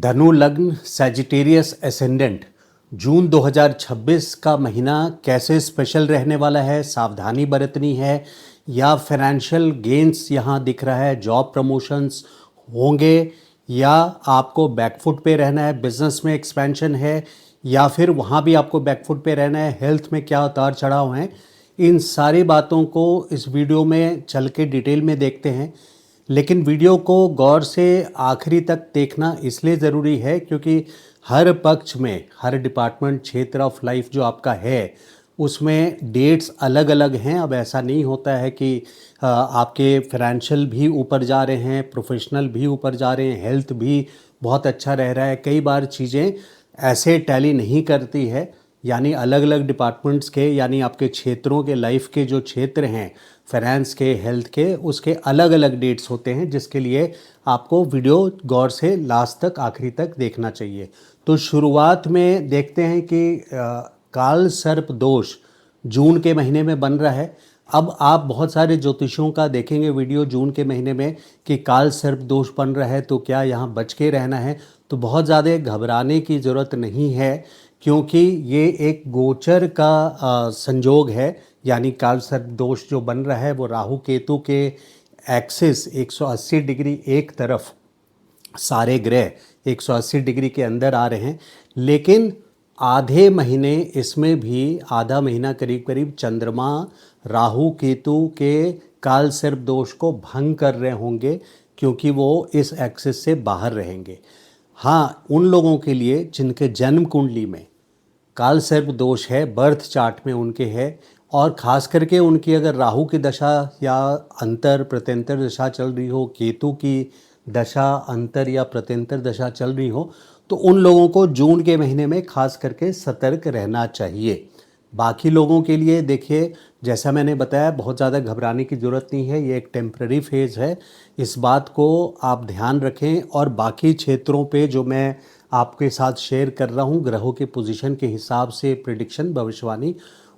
धनु लग्न Sagittarius ascendant जून 2026 का महीना कैसे स्पेशल रहने वाला है, सावधानी बरतनी है या फाइनेंशियल गेन्स यहाँ दिख रहा है, जॉब प्रमोशंस होंगे या आपको बैकफुट पे रहना है, बिजनेस में एक्सपेंशन है या फिर वहाँ भी आपको बैकफुट पे रहना है, हेल्थ में क्या उतार चढ़ाव हैं, इन सारी बातों को इस वीडियो में चल के डिटेल में देखते हैं। लेकिन वीडियो को गौर से आखिरी तक देखना इसलिए ज़रूरी है क्योंकि हर पक्ष में, हर डिपार्टमेंट, क्षेत्र ऑफ लाइफ जो आपका है उसमें डेट्स अलग अलग हैं। अब ऐसा नहीं होता है कि आपके फाइनेंशियल भी ऊपर जा रहे हैं, प्रोफेशनल भी ऊपर जा रहे हैं, हेल्थ भी बहुत अच्छा रह रहा है। कई बार चीज़ें ऐसे टैली नहीं करती है, यानी अलग अलग डिपार्टमेंट्स के, यानी आपके क्षेत्रों के, लाइफ के जो क्षेत्र हैं फाइनेंस के, हेल्थ के, उसके अलग अलग डेट्स होते हैं, जिसके लिए आपको वीडियो गौर से लास्ट तक, आखिरी तक देखना चाहिए। तो शुरुआत में देखते हैं कि काल सर्प दोष जून के महीने में बन रहा है। अब आप बहुत सारे ज्योतिषों का देखेंगे वीडियो जून के महीने में कि काल सर्प दोष बन रहा है तो क्या यहाँ बच के रहना है। तो बहुत ज़्यादा घबराने की ज़रूरत नहीं है क्योंकि ये एक गोचर का संजोग है, यानी काल सर्प दोष जो बन रहा है वो राहु केतु के एक्सिस 180 डिग्री एक तरफ, सारे ग्रह 180 डिग्री के अंदर आ रहे हैं। लेकिन आधे महीने इसमें भी, आधा महीना करीब करीब चंद्रमा राहु केतु के काल सर्प दोष को भंग कर रहे होंगे क्योंकि वो इस एक्सिस से बाहर रहेंगे। हाँ, उन लोगों के लिए जिनके जन्म कुंडली में काल सर्प दोष है, बर्थ चार्ट में उनके है, और ख़ास करके उनकी अगर राहु की दशा या अंतर प्रत्यंतर दशा चल रही हो, केतु की दशा अंतर या प्रत्यंतर दशा चल रही हो, तो उन लोगों को जून के महीने में खास करके सतर्क रहना चाहिए। बाकी लोगों के लिए देखिए, जैसा मैंने बताया, बहुत ज़्यादा घबराने की ज़रूरत नहीं है, ये एक टेम्पररी फेज़ है, इस बात को आप ध्यान रखें। और बाकी क्षेत्रों पे जो मैं आपके साथ शेयर कर रहा हूँ ग्रहों के पोजीशन के हिसाब से प्रेडिक्शन, भविष्यवाणी,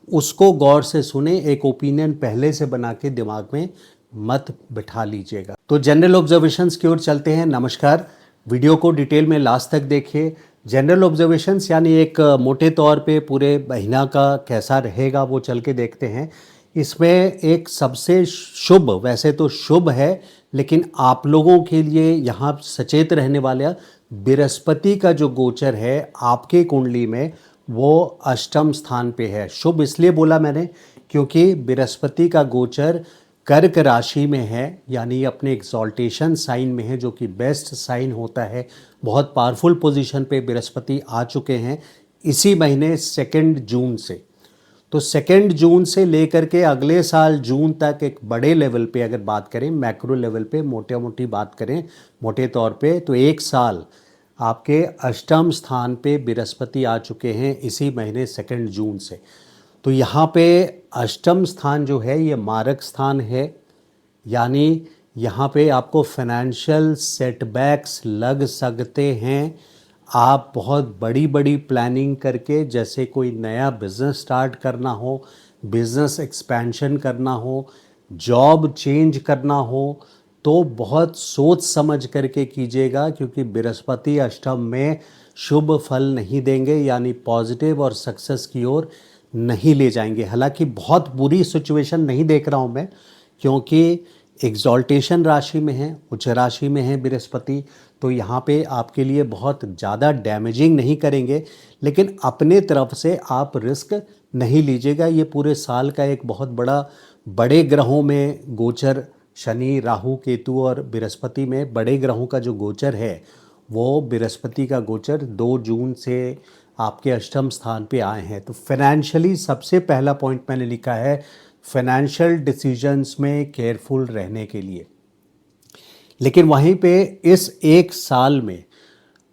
उसको गौर से सुने, एक ओपिनियन पहले से बना के दिमाग में मत बिठा लीजिएगा। तो जनरल ऑब्जर्वेशंस की ओर चलते हैं। नमस्कार, वीडियो को डिटेल में लास्ट तक देखिए। जनरल ऑब्जर्वेशंस यानी एक मोटे तौर पे पूरे महीना का कैसा रहेगा वो चल के देखते हैं। इसमें एक सबसे शुभ, वैसे तो शुभ है, लेकिन आप लोगों के लिए यहाँ सचेत रहने वाला बृहस्पति का जो गोचर है आपके कुंडली में वो अष्टम स्थान पे है। शुभ इसलिए बोला मैंने क्योंकि बृहस्पति का गोचर कर्क राशि में है, यानी अपने एक्सॉल्टेशन साइन में है, जो कि बेस्ट साइन होता है। बहुत पावरफुल पोजीशन पे बृहस्पति आ चुके हैं इसी महीने 2 जून से। तो 2 जून से लेकर के अगले साल जून तक एक बड़े लेवल पे अगर बात करें, मैक्रो लेवल पे मोटी बात करें, मोटे तौर पे, तो एक साल आपके अष्टम स्थान पे बृहस्पति आ चुके हैं इसी महीने 2 जून से। तो यहाँ पे अष्टम स्थान जो है ये मारक स्थान है, यानी यहाँ पे आपको फाइनेंशियल सेटबैक्स लग सकते हैं। आप बहुत बड़ी बड़ी प्लानिंग करके, जैसे कोई नया बिज़नेस स्टार्ट करना हो, बिज़नेस एक्सपेंशन करना हो, जॉब चेंज करना हो, तो बहुत सोच समझ करके कीजिएगा क्योंकि बृहस्पति अष्टम में शुभ फल नहीं देंगे, यानी पॉजिटिव और सक्सेस की ओर नहीं ले जाएंगे। हालांकि बहुत बुरी सिचुएशन नहीं देख रहा हूँ मैं, क्योंकि एग्जॉल्टेशन राशि में है, उच्च राशि में है बृहस्पति, तो यहाँ पे आपके लिए बहुत ज़्यादा डैमेजिंग नहीं करेंगे। लेकिन अपने तरफ से आप रिस्क नहीं लीजिएगा। ये पूरे साल का एक बहुत बड़े ग्रहों में गोचर, शनि, राहु, केतु और बृहस्पति में बड़े ग्रहों का जो गोचर है वो बृहस्पति का गोचर 2 जून से आपके अष्टम स्थान पे आए हैं। तो फाइनेंशियली सबसे पहला पॉइंट मैंने लिखा है, फाइनेंशियल डिसीजंस में केयरफुल रहने के लिए। लेकिन वहीं पे इस एक साल में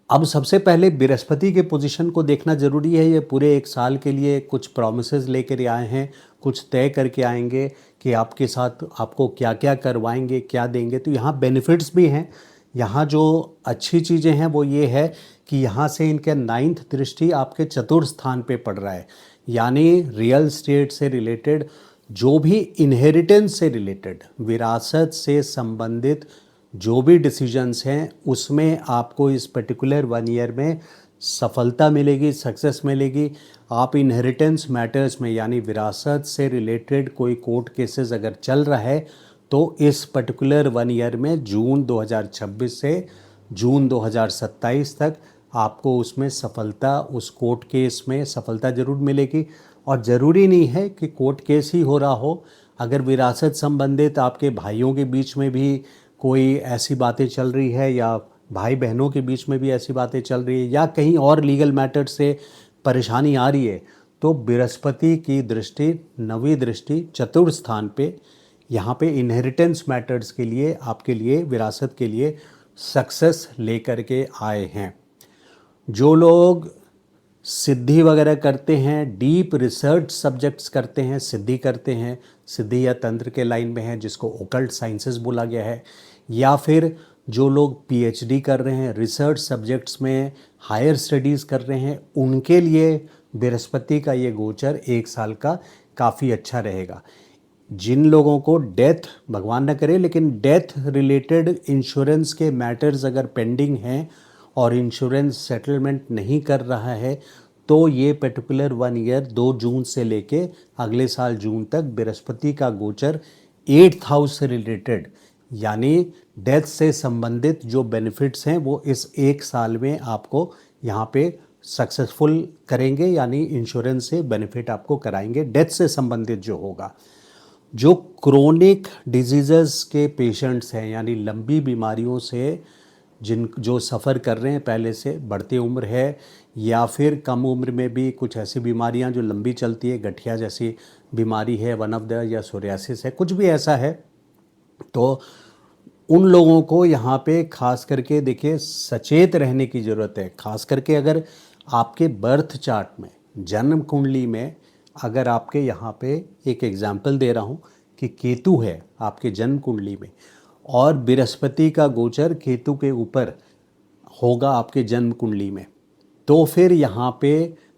अब सबसे पहले बृहस्पति के पोजीशन को देखना ज़रूरी है। ये पूरे एक साल के लिए कुछ प्रॉमिसेस लेकर आए हैं, कुछ तय करके आएंगे कि आपके साथ आपको क्या क्या करवाएंगे, क्या देंगे। तो यहाँ बेनिफिट्स भी हैं। यहाँ जो अच्छी चीज़ें हैं वो ये है कि यहाँ से इनके 9th दृष्टि आपके चतुर्थ स्थान पे पड़ रहा है, यानी रियल स्टेट से रिलेटेड, जो भी इनहेरिटेंस से रिलेटेड, विरासत से संबंधित जो भी डिसीजंस हैं उसमें आपको इस पर्टिकुलर 1 ईयर में सफलता मिलेगी, सक्सेस मिलेगी। आप इनहेरिटेंस मैटर्स में यानी विरासत से रिलेटेड कोई कोर्ट केसेस अगर चल रहा है तो इस पर्टिकुलर 1 ईयर में जून 2026 से जून 2027 तक आपको उसमें सफलता, उस कोर्ट केस में सफलता ज़रूर मिलेगी। और ज़रूरी नहीं है कि कोर्ट केस ही हो रहा हो, अगर विरासत संबंधित आपके भाइयों के बीच में भी कोई ऐसी बातें चल रही है या भाई बहनों के बीच में भी ऐसी बातें चल रही है या कहीं और लीगल मैटर से परेशानी आ रही है, तो बृहस्पति की दृष्टि, नवी दृष्टि चतुर्थ स्थान पे यहाँ पे इनहेरिटेंस मैटर्स के लिए, आपके लिए, विरासत के लिए सक्सेस लेकर के आए हैं। जो लोग सिद्धि वगैरह करते हैं, डीप रिसर्च सब्जेक्ट्स करते हैं, सिद्धि करते हैं, सिद्धि या तंत्र के लाइन में है जिसको ओकल्ट साइंसेस बोला गया है, या फिर जो लोग पीएचडी कर रहे हैं, रिसर्च सब्जेक्ट्स में हायर स्टडीज़ कर रहे हैं, उनके लिए बृहस्पति का ये गोचर 1 साल का काफ़ी अच्छा रहेगा। जिन लोगों को डेथ, भगवान न करे, लेकिन डेथ रिलेटेड इंश्योरेंस के मैटर्स अगर पेंडिंग हैं और इंश्योरेंस सेटलमेंट नहीं कर रहा है, तो ये पर्टिकुलर 1 ईयर 2 जून से लेके अगले साल जून तक बृहस्पति का गोचर 8th हाउस से रिलेटेड यानी डेथ से संबंधित जो बेनिफिट्स हैं वो इस 1 साल में आपको यहाँ पे सक्सेसफुल करेंगे, यानी इंश्योरेंस से बेनिफिट आपको कराएंगे डेथ से संबंधित जो होगा। जो क्रोनिक डिजीज़ के पेशेंट्स हैं यानी लंबी बीमारियों से जो सफ़र कर रहे हैं पहले से, बढ़ती उम्र है या फिर कम उम्र में भी कुछ ऐसी बीमारियां जो लंबी चलती है, गठिया जैसी बीमारी है, वन ऑफ द, या सोरियासिस है, कुछ भी ऐसा है, तो उन लोगों को यहाँ पे खास करके देखिए सचेत रहने की ज़रूरत है। खास करके अगर आपके बर्थ चार्ट में, जन्म कुंडली में, अगर आपके यहाँ पे एक एग्जाम्पल दे रहा हूँ कि केतु है आपके जन्म कुंडली में और बृहस्पति का गोचर केतु के ऊपर होगा आपके जन्म कुंडली में, तो फिर यहाँ पे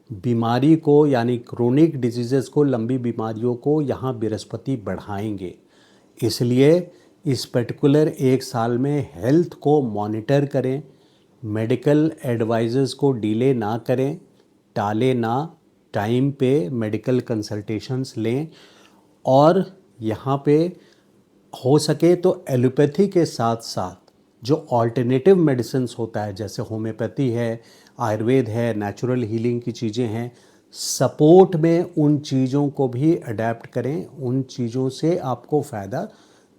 बीमारी को यानी क्रोनिक डिजीज़ को, लंबी बीमारियों को यहाँ बृहस्पति बढ़ाएंगे। इसलिए इस पर्टिकुलर 1 साल में हेल्थ को मॉनिटर करें, मेडिकल एडवाइजेस को डिले ना करें, टाले ना, टाइम पे मेडिकल कंसल्टेशंस लें और यहाँ पे हो सके तो एलोपैथी के साथ साथ जो ऑल्टरनेटिव मेडिसिन्स होता है जैसे होम्योपैथी है, आयुर्वेद है, नेचुरल हीलिंग की चीज़ें हैं, सपोर्ट में उन चीज़ों को भी अडेप्ट करें, उन चीज़ों से आपको फ़ायदा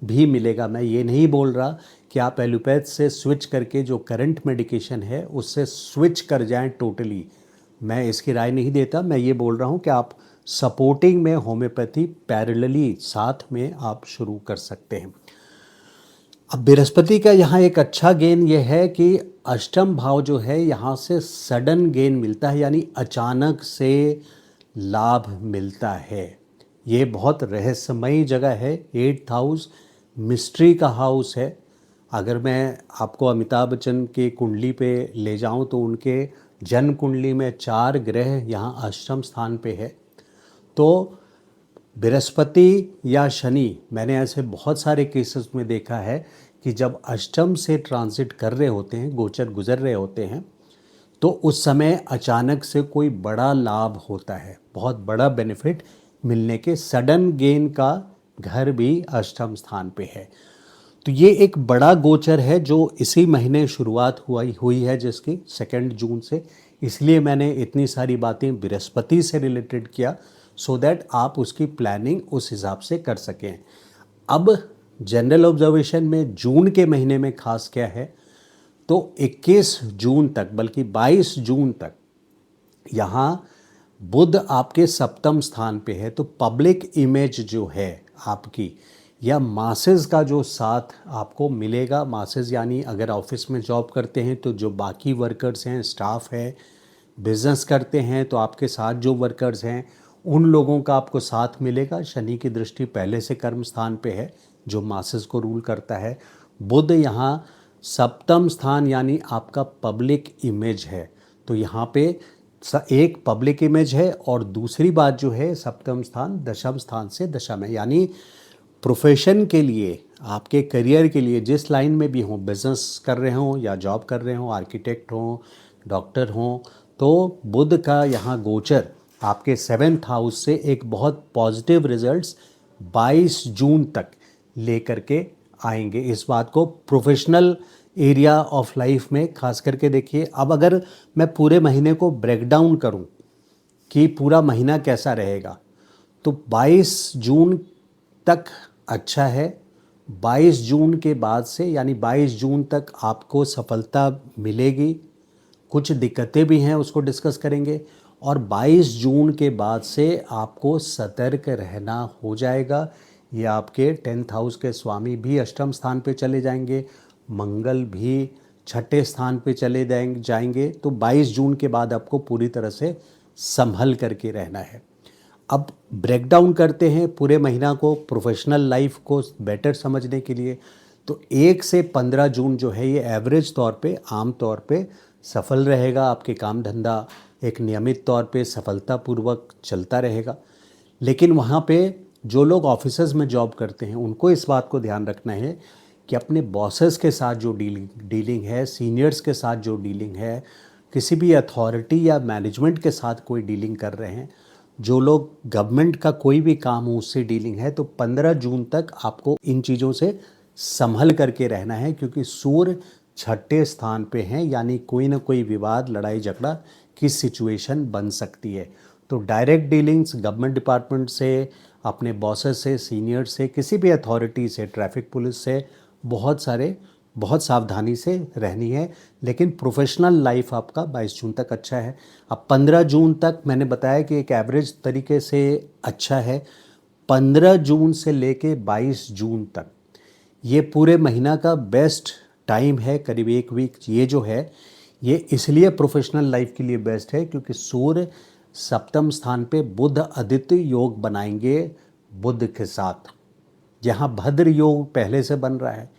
भी मिलेगा। मैं ये नहीं बोल रहा कि आप एलोपैथ से स्विच करके जो करंट मेडिकेशन है उससे स्विच कर जाएं टोटली, मैं इसकी राय नहीं देता। मैं ये बोल रहा हूँ कि आप सपोर्टिंग में होम्योपैथी पैरेलली साथ में आप शुरू कर सकते हैं। अब बृहस्पति का यहाँ एक अच्छा गेन ये है कि अष्टम भाव जो है यहाँ से सडन गेन मिलता है, यानी अचानक से लाभ मिलता है। ये बहुत रहस्यमयी जगह है। 8th हाउस मिस्ट्री का हाउस है। अगर मैं आपको अमिताभ बच्चन की कुंडली पे ले जाऊं तो उनके जन्म कुंडली में 4 ग्रह यहाँ अष्टम स्थान पे है। तो बृहस्पति या शनि, मैंने ऐसे बहुत सारे केसेस में देखा है कि जब अष्टम से ट्रांजिट कर रहे होते हैं, गोचर गुजर रहे होते हैं, तो उस समय अचानक से कोई बड़ा लाभ होता है, बहुत बड़ा बेनिफिट मिलने के, सडन गेन का घर भी अष्टम स्थान पे है। तो ये एक बड़ा गोचर है जो इसी महीने शुरुआत हुई है जिसकी 2 जून से, इसलिए मैंने इतनी सारी बातें बृहस्पति से रिलेटेड किया सो दैट आप उसकी प्लानिंग उस हिसाब से कर सकें। अब जनरल ऑब्जर्वेशन में जून के महीने में खास क्या है, तो 21 जून तक, बल्कि 22 जून तक यहाँ बुध आपके सप्तम स्थान पे है। तो पब्लिक इमेज जो है आपकी या मासेस का जो साथ आपको मिलेगा, मासेस यानी अगर ऑफिस में जॉब करते हैं तो जो बाकी वर्कर्स हैं, स्टाफ है, बिजनेस करते हैं तो आपके साथ जो वर्कर्स हैं उन लोगों का आपको साथ मिलेगा। शनि की दृष्टि पहले से कर्म स्थान पे है जो मासेस को रूल करता है। बुध यहाँ सप्तम स्थान यानी आपका पब्लिक इमेज है, तो यहाँ पे एक पब्लिक इमेज है और दूसरी बात जो है सप्तम स्थान दशम स्थान से दशा में, यानी प्रोफेशन के लिए, आपके करियर के लिए जिस लाइन में भी हों, बिजनेस कर रहे हों या जॉब कर रहे हों, आर्किटेक्ट हों, डॉक्टर हों, तो बुध का यहाँ गोचर आपके 7th हाउस से एक बहुत पॉजिटिव रिजल्ट्स 22 जून तक लेकर के आएंगे। इस बात को प्रोफेशनल एरिया ऑफ लाइफ में खास करके देखिए। अब अगर मैं पूरे महीने को ब्रेक डाउन करूं कि पूरा महीना कैसा रहेगा, तो 22 जून तक अच्छा है। 22 जून के बाद से यानी 22 जून तक आपको सफलता मिलेगी। कुछ दिक्कतें भी हैं, उसको डिस्कस करेंगे। और 22 जून के बाद से आपको सतर्क रहना हो जाएगा। ये आपके 10th हाउस के स्वामी भी अष्टम स्थान पे चले जाएंगे, मंगल भी 6ठे स्थान पे चले जाएंगे। तो 22 जून के बाद आपको पूरी तरह से संभल करके रहना है। अब ब्रेक डाउन करते हैं पूरे महीना को प्रोफेशनल लाइफ को बेटर समझने के लिए। तो 1 से 15 जून जो है ये एवरेज तौर पे, आम तौर पे सफल रहेगा। आपके काम धंधा एक नियमित तौर पे सफलतापूर्वक चलता रहेगा। लेकिन वहाँ पे जो लोग ऑफिसेज में जॉब करते हैं उनको इस बात को ध्यान रखना है कि अपने बॉसेस के साथ जो डीलिंग है, सीनियर्स के साथ जो डीलिंग है, किसी भी अथॉरिटी या मैनेजमेंट के साथ कोई डीलिंग कर रहे हैं, जो लोग गवर्नमेंट का कोई भी काम हो उससे डीलिंग है, तो 15 जून तक आपको इन चीज़ों से संभल करके रहना है। क्योंकि सूर्य 6ठे स्थान पे हैं, यानी कोई ना कोई विवाद, लड़ाई झगड़ा की सिचुएशन बन सकती है। तो डायरेक्ट डीलिंग्स गवर्नमेंट डिपार्टमेंट से, अपने बॉसेस से, सीनियर से, किसी भी अथॉरिटी से, ट्रैफिक पुलिस से बहुत सावधानी से रहनी है। लेकिन प्रोफेशनल लाइफ आपका 22 जून तक अच्छा है। अब 15 जून तक मैंने बताया कि एक एवरेज तरीके से अच्छा है। 15 जून से लेके 22 जून तक ये पूरे महीना का बेस्ट टाइम है, करीब 1 वीक। ये जो है ये इसलिए प्रोफेशनल लाइफ के लिए बेस्ट है क्योंकि सूर्य 7म स्थान पे बुध आदित्य योग बनाएंगे बुध के साथ। यहाँ भद्र योग पहले से बन रहा है,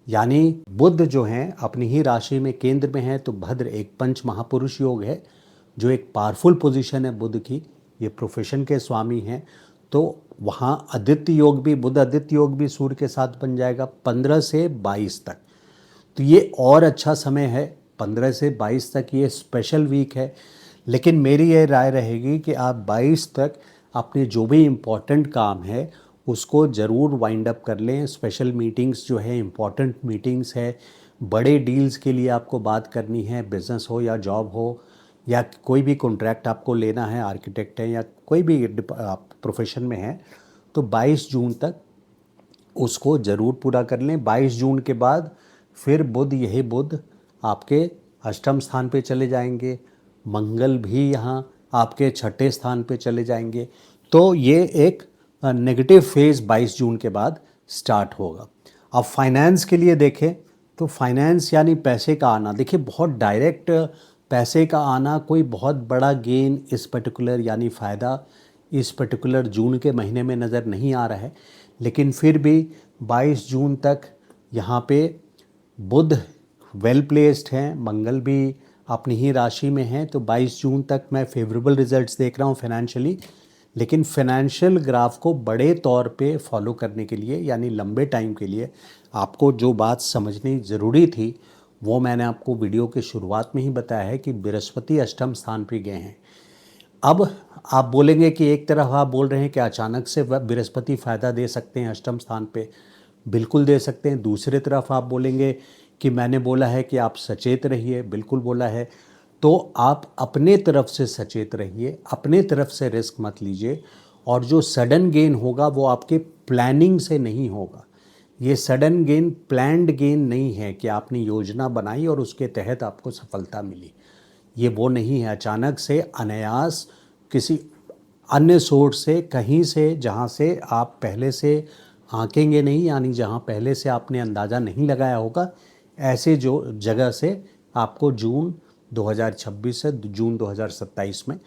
यानी बुध जो हैं अपनी ही राशि में केंद्र में है। तो भद्र एक पंच महापुरुष योग है, जो एक पावरफुल पोजीशन है बुध की। ये प्रोफेशन के स्वामी हैं। तो वहाँ आदित्य योग भी, बुध आदित्य योग भी सूर्य के साथ बन जाएगा 15 से 22 तक। तो ये और अच्छा समय है। 15 से 22 तक ये स्पेशल वीक है। लेकिन मेरी ये राय रहेगी कि आप 22 तक अपने जो भी इम्पोर्टेंट काम है उसको ज़रूर वाइंड अप कर लें। स्पेशल मीटिंग्स जो है, इम्पॉर्टेंट मीटिंग्स है, बड़े डील्स के लिए आपको बात करनी है, बिज़नेस हो या जॉब हो या कोई भी कॉन्ट्रैक्ट आपको लेना है, आर्किटेक्ट है या कोई भी आप प्रोफेशन में है, तो 22 जून तक उसको ज़रूर पूरा कर लें। 22 जून के बाद फिर यही बुध आपके अष्टम स्थान पे चले जाएंगे, मंगल भी यहाँ आपके 6ठे स्थान पे चले जाएंगे। तो ये एक नेगेटिव फेज़ 22 जून के बाद स्टार्ट होगा। अब फाइनेंस के लिए देखें तो फाइनेंस यानी पैसे का आना, देखिए बहुत डायरेक्ट पैसे का आना, कोई बहुत बड़ा गेन इस पर्टिकुलर यानी फ़ायदा इस पर्टिकुलर जून के महीने में नज़र नहीं आ रहा है। लेकिन फिर भी 22 जून तक यहाँ पे बुध वेल प्लेस्ड हैं, मंगल भी अपनी ही राशि में हैं। तो 22 जून तक मैं फेवरेबल रिजल्ट्स देख रहा हूँ फाइनेंशियली। लेकिन फाइनेंशियल ग्राफ को बड़े तौर पे फॉलो करने के लिए यानी लंबे टाइम के लिए आपको जो बात समझनी ज़रूरी थी वो मैंने आपको वीडियो के शुरुआत में ही बताया है कि बृहस्पति अष्टम स्थान पे गए हैं। अब आप बोलेंगे कि एक तरफ आप बोल रहे हैं कि अचानक से बृहस्पति फ़ायदा दे सकते हैं अष्टम स्थान पे, बिल्कुल दे सकते हैं। दूसरी तरफ आप बोलेंगे कि मैंने बोला है कि आप सचेत रहिए, बिल्कुल बोला है। तो आप अपने तरफ से सचेत रहिए, अपने तरफ से रिस्क मत लीजिए। और जो सडन गेन होगा वो आपके प्लानिंग से नहीं होगा। ये सडन गेन प्लान्ड गेन नहीं है कि आपने योजना बनाई और उसके तहत आपको सफलता मिली। ये वो नहीं है अचानक से अनायास किसी अन्य सोर्स से, कहीं से, जहाँ से आप पहले से आंकेंगे नहीं, यानी जहाँ पहले से आपने अंदाज़ा नहीं लगाया होगा, ऐसे जो जगह से आपको जून 2026 से जून 2027 में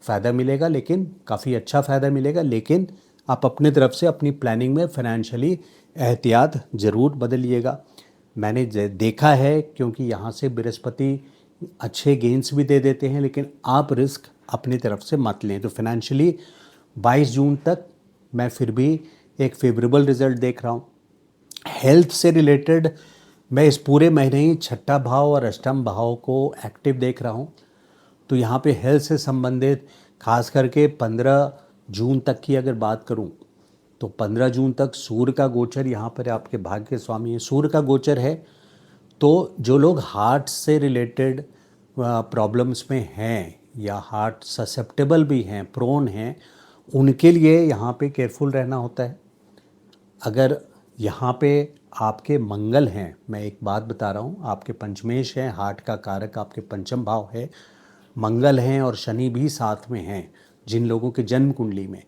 फ़ायदा मिलेगा। लेकिन काफ़ी अच्छा फ़ायदा मिलेगा। लेकिन आप अपने तरफ से अपनी प्लानिंग में फाइनेंशियली एहतियात ज़रूर बदलिएगा। मैंने देखा है, क्योंकि यहाँ से बृहस्पति अच्छे गेंस भी दे देते हैं, लेकिन आप रिस्क अपनी तरफ से मत लें। तो फाइनेंशियली 22 जून तक मैं फिर भी एक फेवरेबल रिजल्ट देख रहा हूँ। हेल्थ से रिलेटेड मैं इस पूरे महीने ही छठा भाव और अष्टम भाव को एक्टिव देख रहा हूँ। तो यहाँ पे हेल्थ से संबंधित खास करके 15 जून तक की अगर बात करूँ तो 15 जून तक सूर्य का गोचर यहाँ पर आपके भाग्य के स्वामी है, सूर्य का गोचर है। तो जो लोग हार्ट से रिलेटेड प्रॉब्लम्स में हैं या हार्ट ससेप्टेबल भी हैं, प्रोन हैं, उनके लिए यहाँ पे केयरफुल रहना होता है। अगर यहाँ पे आपके मंगल हैं, मैं एक बात बता रहा हूँ, आपके पंचमेश हैं, हार्ट का कारक आपके पंचम भाव है, मंगल हैं और शनि भी साथ में हैं। जिन लोगों के जन्म कुंडली में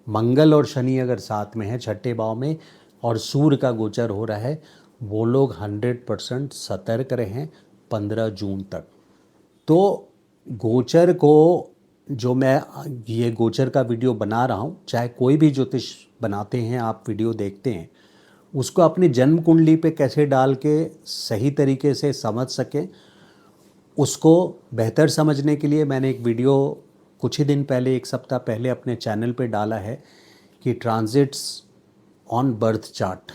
मंगल और शनि अगर साथ में है छठे भाव में और सूर्य का गोचर हो रहा है, वो लोग 100% सतर्क रहें 15 जून तक। तो गोचर को जो मैं ये गोचर का वीडियो बना रहा हूँ, चाहे कोई भी ज्योतिष बनाते हैं, आप वीडियो देखते हैं, उसको अपनी जन्म कुंडली पे कैसे डाल के सही तरीके से समझ सकें, उसको बेहतर समझने के लिए मैंने एक वीडियो कुछ ही दिन पहले, एक सप्ताह पहले अपने चैनल पे डाला है कि transits on birth chart,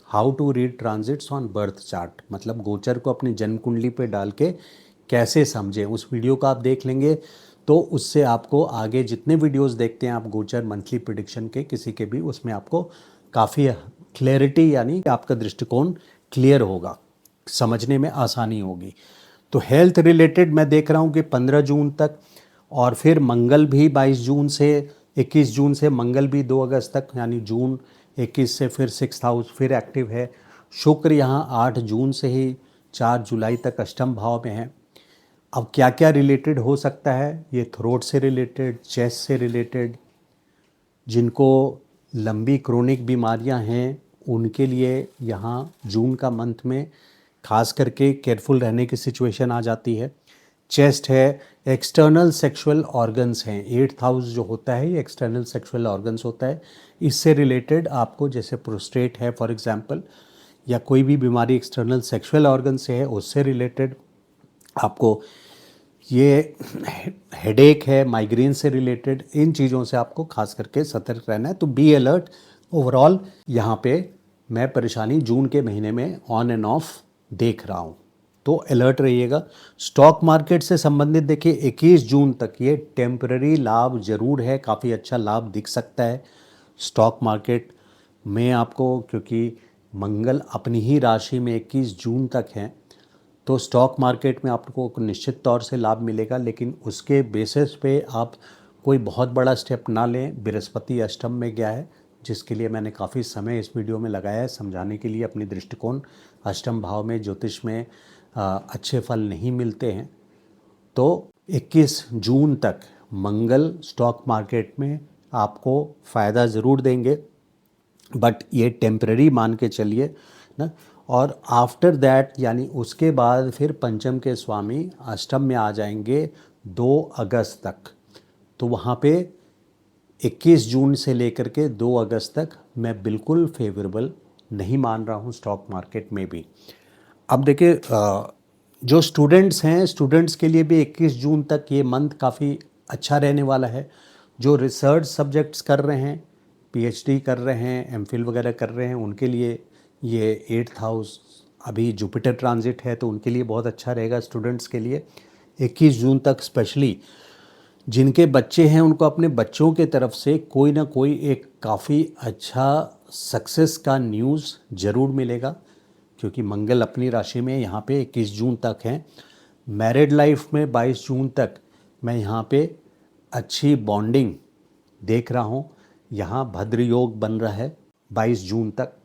how to read transits on birth chart, मतलब गोचर को अपनी जन्म कुंडली पे डाल के कैसे समझें। उस वीडियो को आप देख लेंगे तो उससे आपको आगे जितने वीडियोस देखते हैं आप गोचर मंथली प्रिडिक्शन के किसी के भी, उसमें आपको काफ़ी क्लैरिटी यानी आपका दृष्टिकोण क्लियर होगा, समझने में आसानी होगी। तो हेल्थ रिलेटेड मैं देख रहा हूँ कि 15 जून तक, और फिर मंगल भी 22 जून से 21 जून से मंगल भी 2 अगस्त तक, यानी जून 21 से फिर 6th हाउस फिर एक्टिव है। शुक्र यहाँ 8 जून से ही 4 जुलाई तक अष्टम भाव में है। अब क्या क्या रिलेटेड हो सकता है, ये थ्रोट से रिलेटेड, चेस्ट से रिलेटेड, जिनको लंबी क्रोनिक बीमारियां हैं उनके लिए यहाँ जून का मंथ में खास करके केयरफुल रहने की सिचुएशन आ जाती है। चेस्ट है, एक्सटर्नल सेक्सुअल ऑर्गन्स हैं, 8th हाउस जो होता है ये एक्सटर्नल सेक्सुअल ऑर्गन्स होता है। इससे रिलेटेड आपको जैसे प्रोस्टेट है फॉर एग्जांपल, या कोई भी बीमारी एक्सटर्नल सेक्सुअल ऑर्गन से है उससे रिलेटेड आपको, ये हेडेक है, माइग्रेन से रिलेटेड, इन चीज़ों से आपको खास करके सतर्क रहना है। तो बी अलर्ट। ओवरऑल यहाँ पे मैं परेशानी जून के महीने में ऑन एंड ऑफ देख रहा हूँ, तो अलर्ट रहिएगा। स्टॉक मार्केट से संबंधित देखिए 21 जून तक ये टेम्पररी लाभ ज़रूर है, काफ़ी अच्छा लाभ दिख सकता है स्टॉक मार्केट में आपको, क्योंकि मंगल अपनी ही राशि में 21 जून तक है। तो स्टॉक मार्केट में आपको निश्चित तौर से लाभ मिलेगा, लेकिन उसके बेसिस पे आप कोई बहुत बड़ा स्टेप ना लें। बृहस्पति अष्टम में गया है, जिसके लिए मैंने काफ़ी समय इस वीडियो में लगाया है समझाने के लिए अपनी दृष्टिकोण। अष्टम भाव में ज्योतिष में अच्छे फल नहीं मिलते हैं। तो 21 जून तक मंगल स्टॉक मार्केट में आपको फ़ायदा ज़रूर देंगे, बट ये टेम्पररी मान के चलिए ना। और आफ्टर दैट यानी उसके बाद फिर पंचम के स्वामी अष्टम में आ जाएंगे 2 अगस्त तक। तो वहाँ पे 21 जून से लेकर के 2 अगस्त तक मैं बिल्कुल फेवरेबल नहीं मान रहा हूँ स्टॉक मार्केट में भी। अब देखिए जो स्टूडेंट्स हैं, स्टूडेंट्स के लिए भी 21 जून तक ये मंथ काफ़ी अच्छा रहने वाला है। जो रिसर्च सब्जेक्ट्स कर रहे हैं, पीएचडी कर रहे हैं, एमफिल वगैरह कर रहे हैं, उनके लिए ये 8th हाउस अभी जुपिटर ट्रांजिट है, तो उनके लिए बहुत अच्छा रहेगा स्टूडेंट्स के लिए 21 जून तक। स्पेशली जिनके बच्चे हैं उनको अपने बच्चों के तरफ से कोई ना कोई एक काफ़ी अच्छा सक्सेस का न्यूज़ ज़रूर मिलेगा, क्योंकि मंगल अपनी राशि में यहाँ पे 21 जून तक है। मैरिड लाइफ में 22 जून तक मैं यहाँ पे अच्छी बॉन्डिंग देख रहा हूँ। यहाँ भद्र योग बन रहा है 22 जून तक।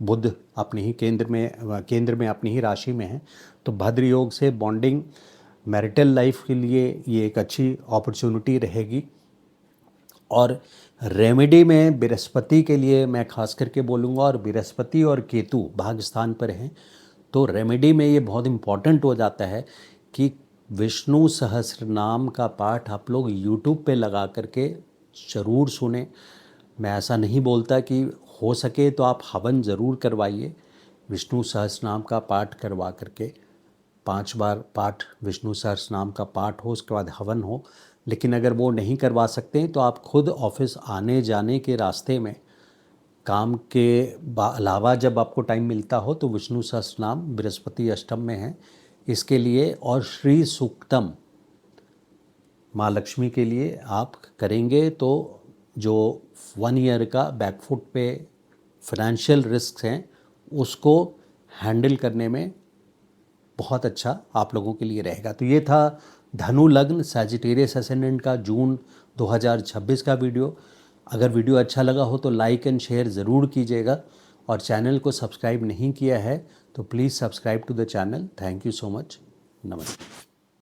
बुध अपने ही केंद्र में अपनी ही राशि में है, तो भद्र योग से बॉन्डिंग मैरिटल लाइफ के लिए ये एक अच्छी अपॉर्चुनिटी रहेगी। और रेमेडी में बृहस्पति के लिए मैं खास करके बोलूँगा, और बृहस्पति और केतु भाग्य स्थान पर हैं, तो रेमेडी में ये बहुत इम्पॉर्टेंट हो जाता है कि विष्णु सहस्त्र नाम का पाठ आप लोग यूट्यूब पे लगा करके ज़रूर सुने। मैं ऐसा नहीं बोलता कि हो सके तो आप हवन ज़रूर करवाइए, विष्णु सहस्त्र नाम का पाठ करवा करके 5 बार पाठ विष्णु सहस्त्र नाम का पाठ हो, उसके बाद हवन हो। लेकिन अगर वो नहीं करवा सकते हैं तो आप खुद ऑफिस आने जाने के रास्ते में काम के अलावा जब आपको टाइम मिलता हो तो विष्णु सहस्त्रनाम बृहस्पति अष्टम में है इसके लिए, और श्री सूक्तम माँ लक्ष्मी के लिए आप करेंगे तो जो 1 ईयर का बैकफुट पे फाइनेंशियल रिस्क हैं उसको हैंडल करने में बहुत अच्छा आप लोगों के लिए रहेगा। तो ये था धनु लग्न सैजिटेरियस एसेंडेंट का जून 2026 का वीडियो। अगर वीडियो अच्छा लगा हो तो लाइक एंड शेयर ज़रूर कीजिएगा, और चैनल को सब्सक्राइब नहीं किया है तो please subscribe to the channel. Thank you so much. नमस्ते।